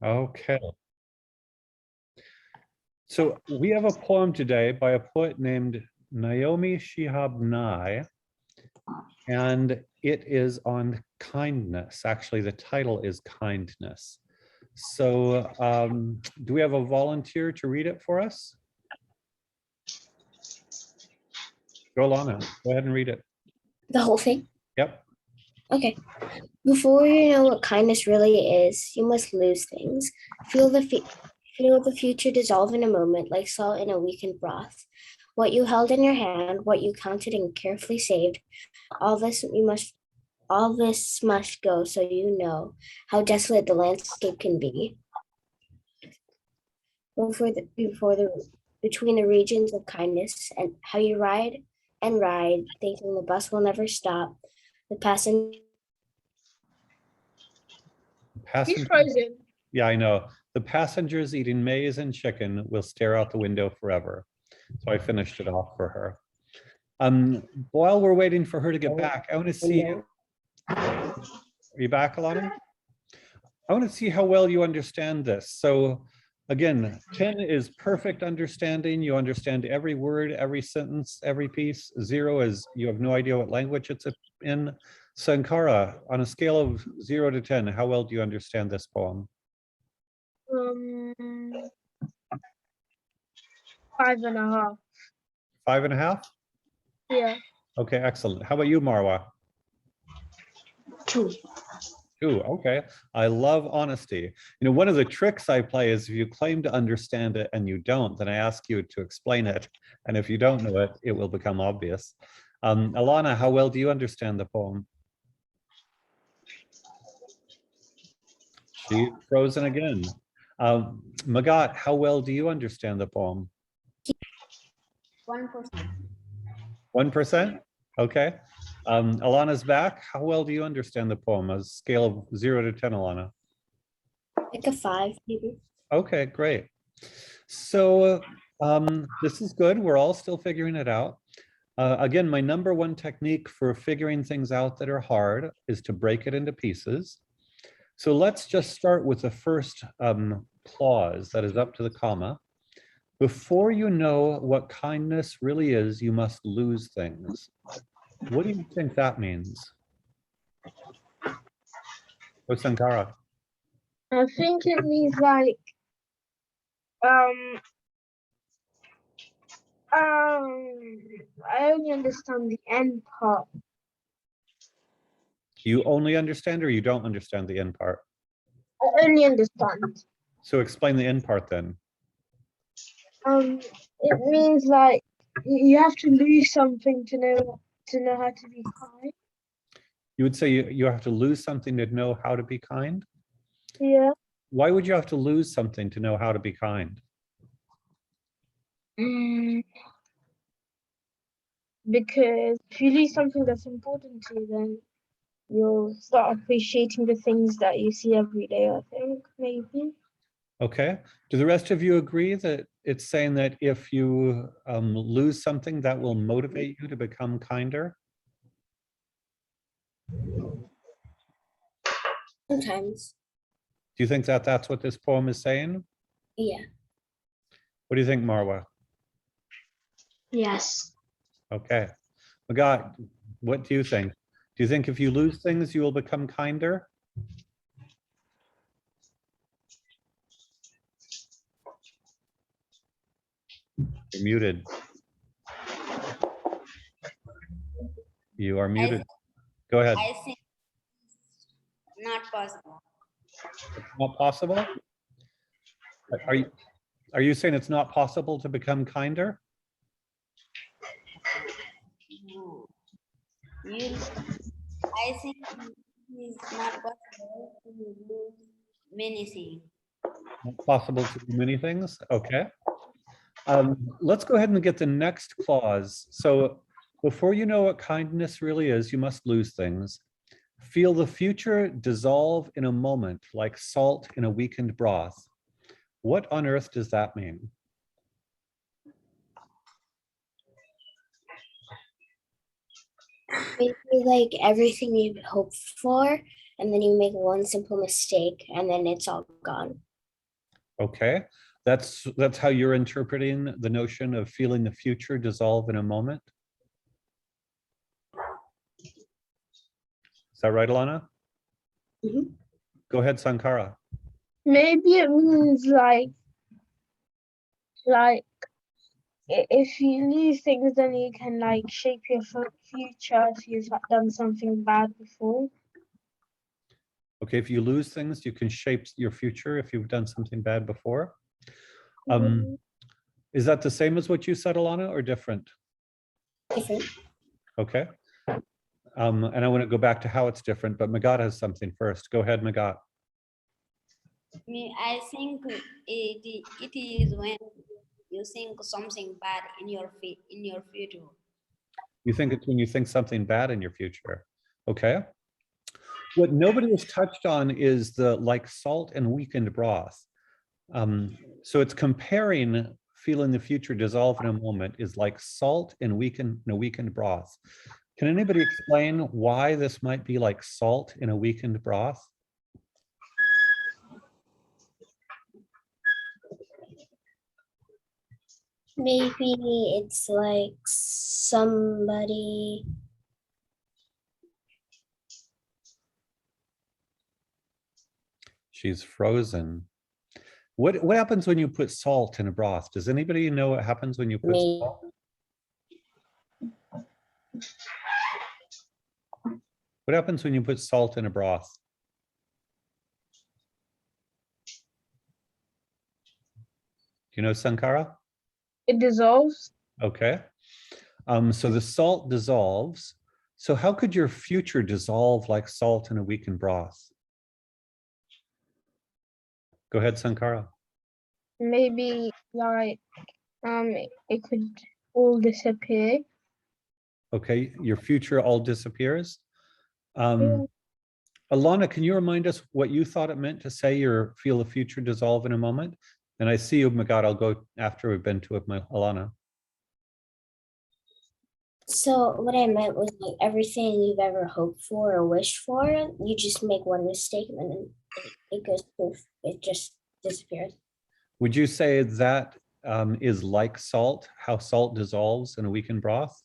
Okay. So we have a poem today by a poet named Naomi Shihab Nye, and it is on kindness. Actually, the title is Kindness. So do we have a volunteer to read it for us? Go, Alana. Go ahead and read it. The whole thing? Yep. Okay. Before you know what kindness really is, you must lose things. Feel the future dissolve in a moment like salt in a weakened broth. What you held in your hand, what you counted and carefully saved, all this must go so you know how desolate the landscape can be. Between the regions of kindness and how you ride and ride, thinking the bus will never stop. The passenger. He's frozen. Yeah, I know. The passengers eating maize and chicken will stare out the window forever. So I finished it off for her. While we're waiting for her to get back, I want to see. Are you back, Alana? I want to see how well you understand this. So again, 10 is perfect understanding. You understand every word, every sentence, every piece. 0 is you have no idea what language it's in. Sankara, on a scale of 0 to 10, how well do you understand this poem? 5.5. 5.5? Yeah. Okay, excellent. How about you, Marwa? 2. 2, okay. I love honesty. You know, one of the tricks I play is if you claim to understand it and you don't, then I ask you to explain it. And if you don't know it, it will become obvious. Alana, how well do you understand the poem? She's frozen again. Magat, how well do you understand the poem? 1%. 1%? Okay. Alana's back. How well do you understand the poem? A scale of 0 to 10, Alana? Like a 5, maybe. Okay, great. So this is good. We're all still figuring it out. Again, my number one technique for figuring things out that are hard is to break it into pieces. So let's just start with the first clause that is up to the comma. Before you know what kindness really is, you must lose things. What do you think that means? Oh, Sankara. I think it means like I only understand the end part. You only understand or you don't understand the end part? I only understand. So explain the end part then. It means like you have to lose something to know how to be kind. You would say you have to lose something to know how to be kind? Yeah. Why would you have to lose something to know how to be kind? Because if you lose something that's important to you, then you'll start appreciating the things that you see every day, I think, maybe. Okay. Do the rest of you agree that it's saying that if you lose something, that will motivate you to become kinder? Sometimes. Do you think that that's what this poem is saying? Yeah. What do you think, Marwa? Yes. Okay. Magat, what do you think? Do you think if you lose things, you will become kinder? You're muted. You are muted. Go ahead. I think it's not possible. It's not possible? Are you saying it's not possible to become kinder? I think it's not possible to lose many things. Not possible to do many things? Okay. Let's go ahead and get the next clause. So before you know what kindness really is, you must lose things. Feel the future dissolve in a moment like salt in a weakened broth. What on earth does that mean? Maybe like everything you hope for, and then you make one simple mistake, and then it's all gone. Okay, that's how you're interpreting the notion of feeling the future dissolve in a moment. Is that right, Alana? Mhm. Go ahead, Sankara. Maybe it means like if you lose things, then you can like shape your future if you've done something bad before. Okay, if you lose things, you can shape your future if you've done something bad before. Mhm. Is that the same as what you said, Alana, or different? Different. Okay. And I want to go back to how it's different, but Magat has something first. Go ahead, Magat. I think it is when you think something bad in your future. You think it's when you think something bad in your future. Okay. What nobody has touched on is the like salt and weakened broth. So it's comparing feeling the future dissolve in a moment is like salt and a weakened broth. Can anybody explain why this might be like salt in a weakened broth? Maybe it's like somebody. She's frozen. What happens when you put salt in a broth? Does anybody know what happens when you put Me. salt? What happens when you put salt in a broth? Do you know, Sankara? It dissolves. Okay. So the salt dissolves. So how could your future dissolve like salt in a weakened broth? Go ahead, Sankara. Maybe like it could all disappear. Okay, your future all disappears. Yeah. Alana, can you remind us what you thought it meant to say you feel the future dissolve in a moment? And I see you, Magat, I'll go after we've been to it, Alana. So what I meant was like everything you've ever hoped for or wished for, you just make one mistake and then it goes poof. It just disappears. Would you say that is like salt, how salt dissolves in a weakened broth?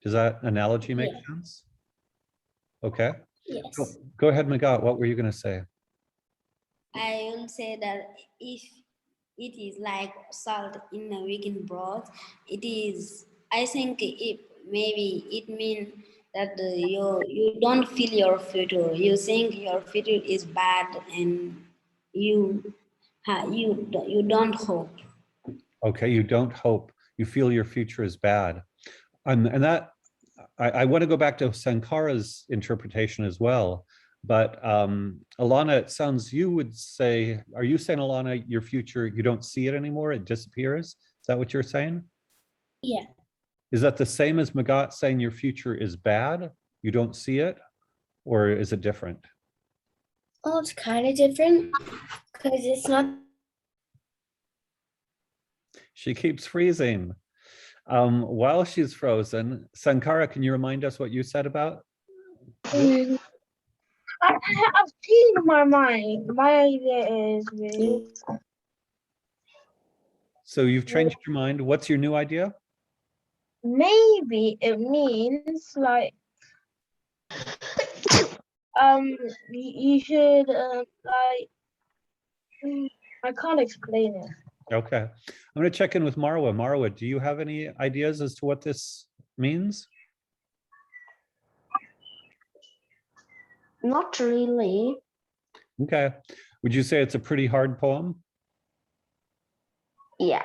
Does that analogy make sense? Okay. Yes. Go ahead, Magat. What were you going to say? I will say that if it is like salt in a weakened broth, it is. I think maybe it means that you don't feel your future. You think your future is bad, and you don't hope. Okay, you don't hope. You feel your future is bad, and that I want to go back to Sankara's interpretation as well. But Alana, it sounds you would say, are you saying, Alana, your future, you don't see it anymore, it disappears? Is that what you're saying? Yeah. Is that the same as Magat saying your future is bad, you don't see it, or is it different? Oh, it's kind of different because it's not. She keeps freezing. While she's frozen, Sankara, can you remind us what you said about? I've changed my mind. My idea is really So you've changed your mind. What's your new idea? maybe it means like you should like I can't explain it. Okay. I'm going to check in with Marwa. Marwa, do you have any ideas as to what this means? Not really. Okay. Would you say it's a pretty hard poem? Yeah.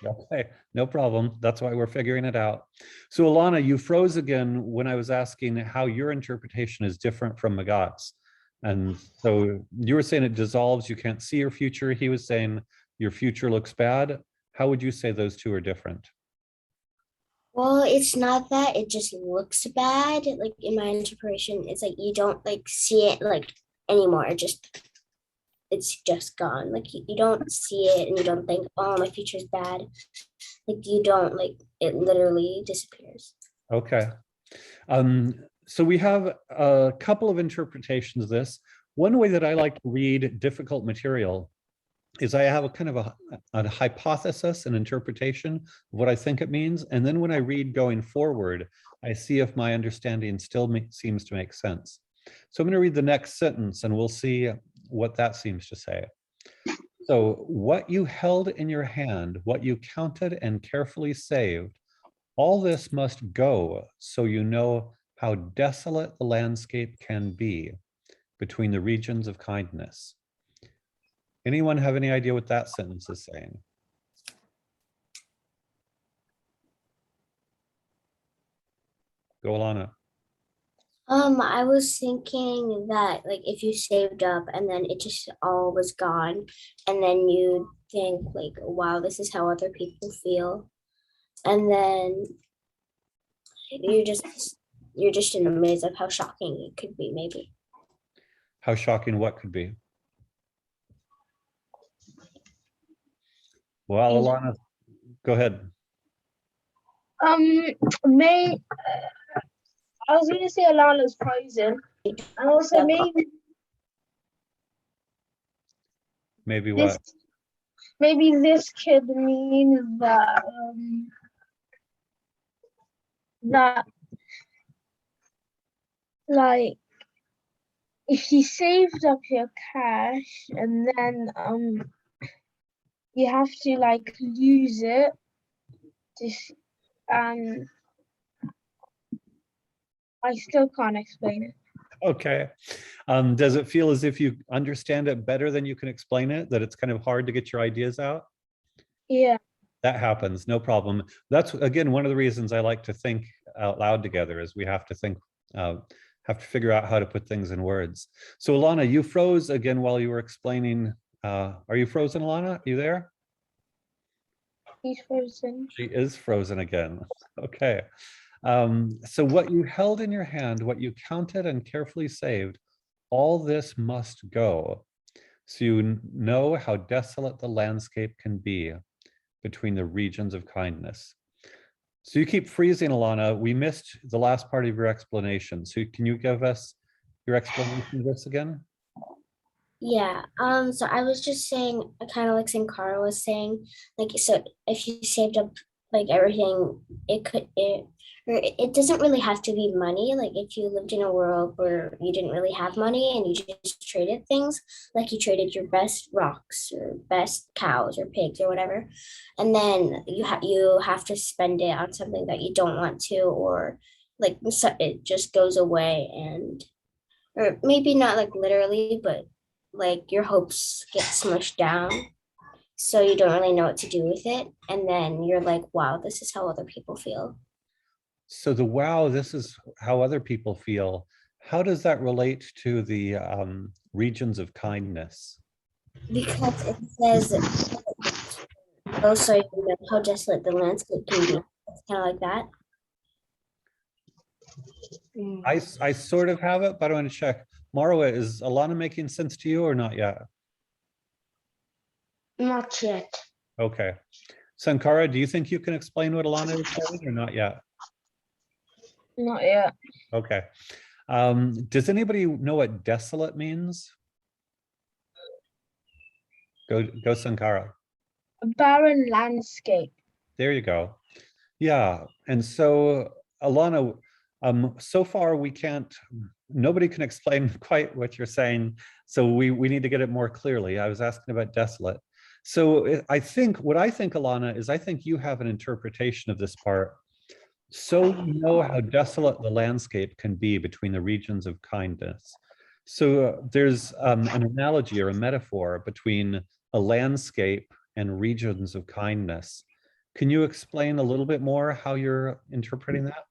Okay, no problem. That's why we're figuring it out. So Alana, you froze again when I was asking how your interpretation is different from Magat's. And so you were saying it dissolves, you can't see your future. He was saying your future looks bad. How would you say those two are different? Well, it's not that, it just looks bad. Like in my interpretation, it's like you don't like see it like anymore. It's just gone. Like you don't see it and you don't think, oh, my future's bad. Like you don't like it literally disappears. Okay. So we have a couple of interpretations of this. One way that I like to read difficult material is I have a kind of a hypothesis, an interpretation of what I think it means. And then when I read going forward, I see if my understanding still seems to make sense. So I'm going to read the next sentence and we'll see what that seems to say. So what you held in your hand, what you counted and carefully saved, all this must go so you know how desolate the landscape can be between the regions of kindness. Anyone have any idea what that sentence is saying? Go, Alana. I was thinking that like if you saved up and then it just all was gone, and then you think like, wow, this is how other people feel. And then you're just in a maze of how shocking it could be, maybe. How shocking what could be? Well, Alana, go ahead. I was gonna say Alana's frozen, and also maybe what? Maybe this could mean that that like if you saved up your cash and then you have to like lose it I still can't explain it. Okay. Does it feel as if you understand it better than you can explain it, that it's kind of hard to get your ideas out? Yeah. That happens, no problem. That's, again, one of the reasons I like to think out loud together is we have to think, have to figure out how to put things in words. So Alana, you froze again while you were explaining. Are you frozen, Alana? Are you there? He's frozen. She is frozen again. Okay. So what you held in your hand, what you counted and carefully saved, all this must go. So you know how desolate the landscape can be between the regions of kindness. So you keep freezing, Alana. We missed the last part of your explanation. So can you give us your explanation of this again? Yeah, so I was just saying, kind of like Sankara was saying, like, so if you saved up like everything, it doesn't really have to be money. Like if you lived in a world where you didn't really have money and you just traded things, like you traded your best rocks or best cows or pigs or whatever, and then you have to spend it on something that you don't want to, or like so it just goes away, and or maybe not like literally, but like your hopes get smushed down, so you don't really know what to do with it, and then you're like, wow, this is how other people feel. So the wow, this is how other people feel. How does that relate to the regions of kindness? Because it says, oh, so you know how desolate the landscape can be. It's kind of like that. I sort of have it, but I want to check. Marwa, is Alana making sense to you or not yet? Not yet. Okay. Sankara, do you think you can explain what Alana is saying or not yet? Not yet. Okay. Does anybody know what desolate means? Go Sankara. A barren landscape. There you go. Yeah. And so Alana, so far nobody can explain quite what you're saying. So we need to get it more clearly. I was asking about desolate. So I think, Alana, is I think you have an interpretation of this part. So you know how desolate the landscape can be between the regions of kindness. So there's an analogy or a metaphor between a landscape and regions of kindness. Can you explain a little bit more how you're interpreting that?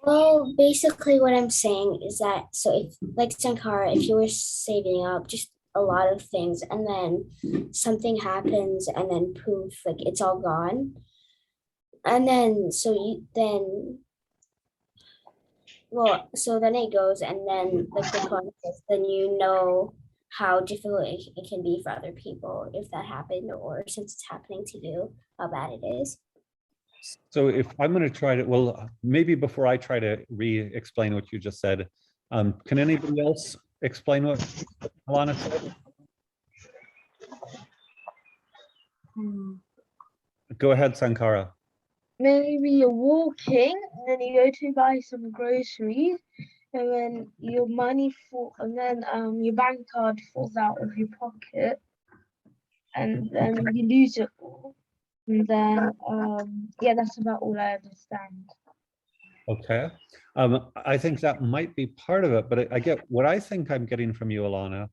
Well, basically what I'm saying is that, so if like Sankara, if you were saving up just a lot of things and then something happens and then poof, like it's all gone. And then so then it goes, and then like the point is, then you know how difficult it can be for other people if that happened, or since it's happening to you, how bad it is. So if I'm going to try to, well, maybe before I try to re-explain what you just said, can anybody else explain what Alana said? Go ahead, Sankara. Maybe you're walking and then you go to buy some groceries and then your your bank card falls out of your pocket and then you lose it all. And then yeah, that's about all I understand. Okay. I think that might be part of it, but I get what I think I'm getting from you, Alana,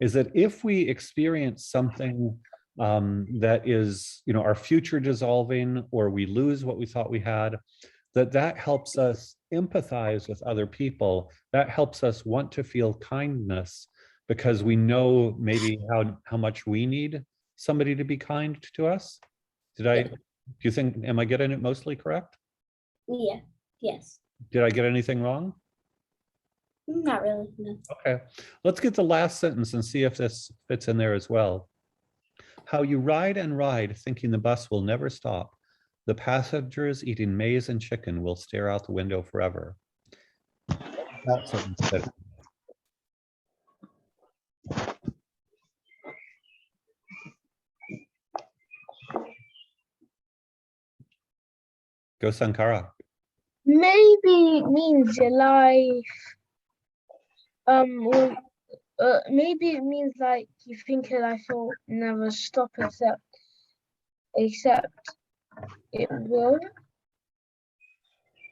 is that if we experience something that is, our future dissolving, or we lose what we thought we had, that helps us empathize with other people. That helps us want to feel kindness because we know maybe how much we need somebody to be kind to us. Do you think, am I getting it mostly correct? Yeah. Yes. Did I get anything wrong? Not really. No. Okay, let's get the last sentence and see if this fits in there as well. How you ride and ride, thinking the bus will never stop. The passengers eating maize and chicken will stare out the window forever. That sentence fit. Go Sankara. Maybe it means your life. Maybe it means like you think your life will never stop except it will.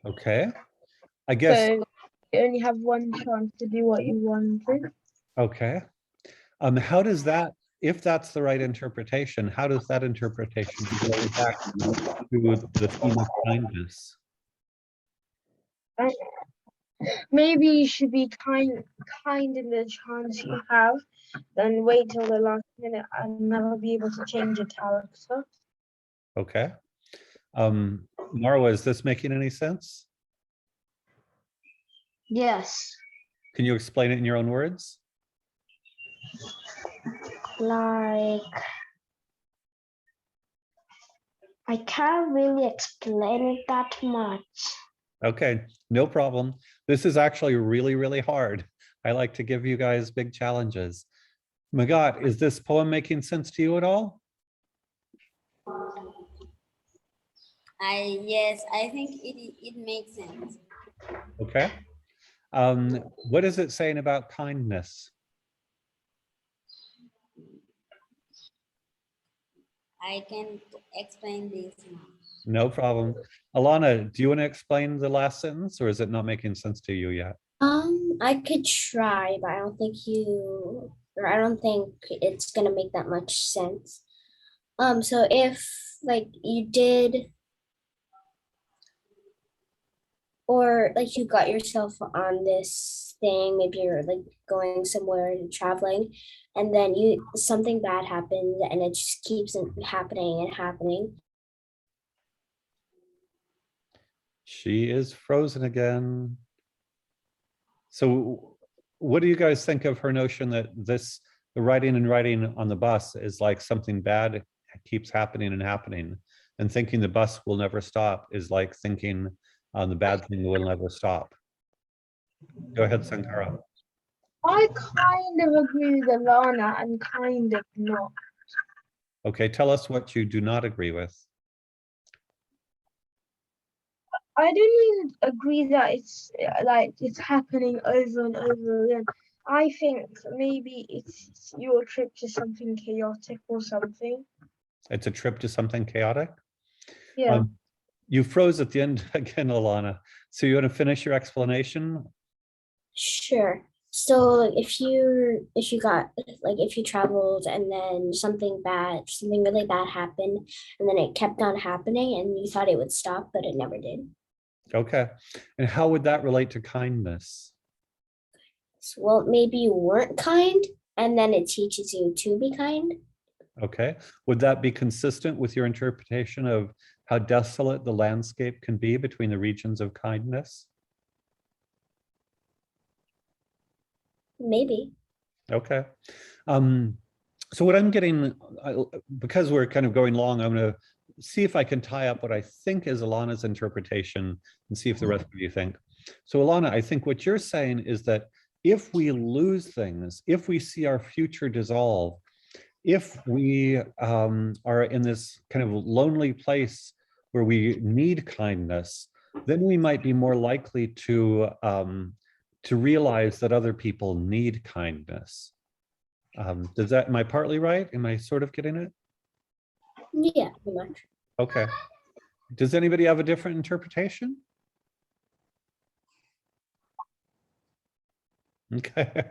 Okay, I guess. So you only have one chance to do what you wanted. Okay, how does that, if that's the right interpretation, how does that interpretation go back to the theme of kindness? Maybe you should be kind in the chance you have, then wait till the last minute and never be able to change your character. Okay. Marwa, is this making any sense? Yes. Can you explain it in your own words? Like, I can't really explain it that much. Okay, no problem. This is actually really, really hard. I like to give you guys big challenges. Magat, is this poem making sense to you at all? Yes, I think it makes sense. Okay. What is it saying about kindness? I can explain this now. No problem. Alana, do you want to explain the last sentence, or is it not making sense to you yet? I could try, but I don't think it's gonna make that much sense. So if like you did, or like you got yourself on this thing, maybe you're like going somewhere and traveling, and then something bad happens and it just keeps happening and happening. She is frozen again. So what do you guys think of her notion that the riding and riding on the bus is like something bad keeps happening and happening, and thinking the bus will never stop is like thinking the bad thing will never stop? Go ahead, Sankara. I kind of agree with Alana and kind of not. Okay, tell us what you do not agree with. I don't even agree that it's like it's happening over and over again. I think maybe it's your trip to something chaotic or something. It's a trip to something chaotic? Yeah. You froze at the end again, Alana. So you want to finish your explanation? Sure. So if you traveled and then something really bad happened, and then it kept on happening and you thought it would stop, but it never did. Okay. And how would that relate to kindness? Well, maybe you weren't kind, and then it teaches you to be kind. Okay. Would that be consistent with your interpretation of how desolate the landscape can be between the regions of kindness? Maybe. Okay. So what I'm getting, because we're kind of going long, I'm going to see if I can tie up what I think is Alana's interpretation and see if the rest of you think. So Alana, I think what you're saying is that if we lose things, if we see our future dissolve, if we are in this kind of lonely place where we need kindness, then we might be more likely to realize that other people need kindness. Does that, am I partly right? Am I sort of getting it? Yeah, pretty much. Okay. Does anybody have a different interpretation? Okay.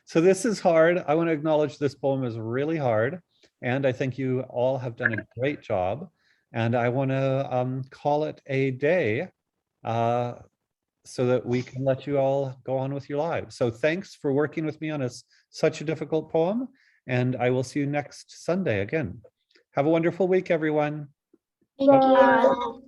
So this is hard. I want to acknowledge this poem is really hard. And I think you all have done a great job. And I want to call it a day so that we can let you all go on with your lives. So thanks for working with me on such a difficult poem. And I will see you next Sunday again. Have a wonderful week, everyone. Thank you. Bye.